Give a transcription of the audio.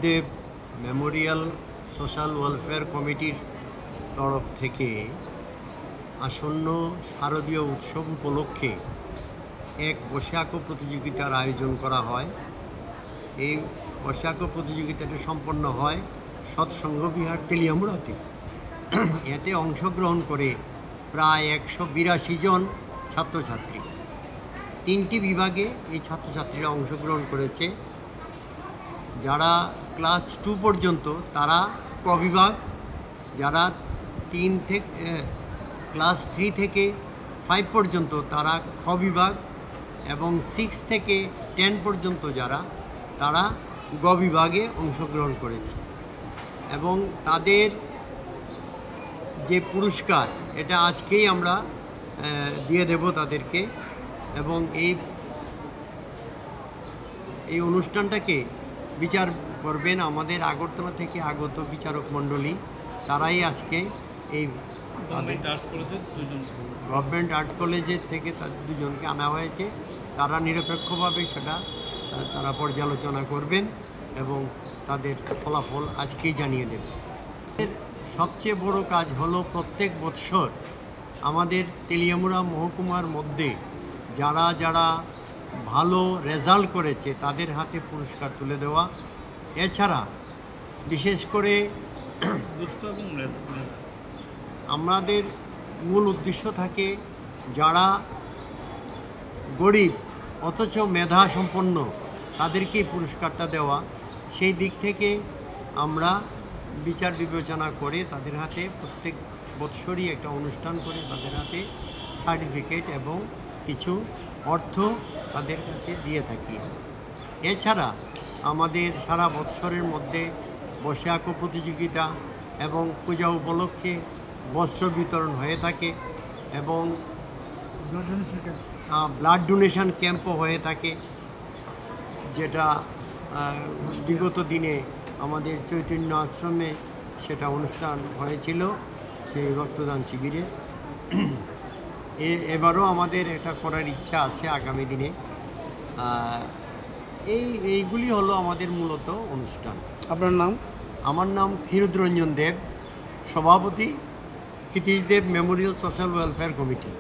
দেব Memorial social welfare কমিটির তরফ থেকে আসন্ন শারদীয় উৎসব উপলক্ষে এক বৈশাখ প্রতিযোগিতার আয়োজন করা হয়। এই বৈশাখ প্রতিযোগিতাটি সম্পন্ন হয় সৎসঙ্গ বিহার তেলিয়ামুড়াতে। এতে অংশগ্রহণ করে প্রায় 182 জন ছাত্রছাত্রী। 3টি বিভাগে এই ছাত্রছাত্রীরা অংশগ্রহণ করেছে। যারা ক্লাস 2 পর্যন্ত তারা ক বিভাগ, যারা ক্লাস 3 থেকে 5 পর্যন্ত তারা খ বিভাগ এবং 6 থেকে 10 পর্যন্ত তারা গ বিভাগে অংশগ্রহণ করেছে। এবং তাদের যে পুরস্কার এটা আজকেই আমরা দিয়ে দেব তাদেরকে। এবং এই অনুষ্ঠানটাকে বিচার করবেন আমাদের আগরতলা থেকে আগত বিচারক মণ্ডলী। তারাই আজকে এই গভর্নমেন্ট আর্ট কলেজের থেকে তাদের দুজনকে আনা হয়েছে। তারা নিরপেক্ষভাবে তারা পর্যালোচনা করবেন এবং তাদের ফলাফল আজকেই জানিয়ে দেবেন। সবচেয়ে বড় কাজ হলো প্রত্যেক বৎসর আমাদের তেলিয়ামুড়া মহকুমার মধ্যে যারা ভালো রেজাল্ট করেছে তাদের হাতে পুরস্কার তুলে দেওয়া। এছাড়া বিশেষ করে আমাদের মূল উদ্দেশ্য থাকে যারা গরিব অথচ মেধা সম্পন্ন তাদেরকে পুরস্কারটা দেওয়া। সেই দিক থেকে আমরা বিচার বিবেচনা করে তাদের হাতে প্রত্যেক বৎসরই একটা অনুষ্ঠান করে তাদের হাতে সার্টিফিকেট এবং কিছু অর্থ তাদের কাছে দিয়ে থাকি। এছাড়া আমাদের সারা বৎসরের মধ্যে বৈশাখ প্রতিযোগিতা এবং পূজা উপলক্ষে বস্ত্র বিতরণ হয়ে থাকে এবং ব্লাড ডোনেশন ক্যাম্পও হয়ে থাকে, যেটা বিগত দিনে আমাদের চৈতন্য আশ্রমে সেটা অনুষ্ঠান হয়েছিল, সেই রক্তদান শিবিরে। এবারও আমাদের এটা করার ইচ্ছা আছে আগামী দিনে। এইগুলি হলো আমাদের মূলত অনুষ্ঠান। আপনার নাম? আমার নাম ক্ষীরোদ রঞ্জন দেব, সভাপতি ক্ষিতীশ দেব মেমোরিয়াল সোশ্যাল ওয়েলফেয়ার কমিটি।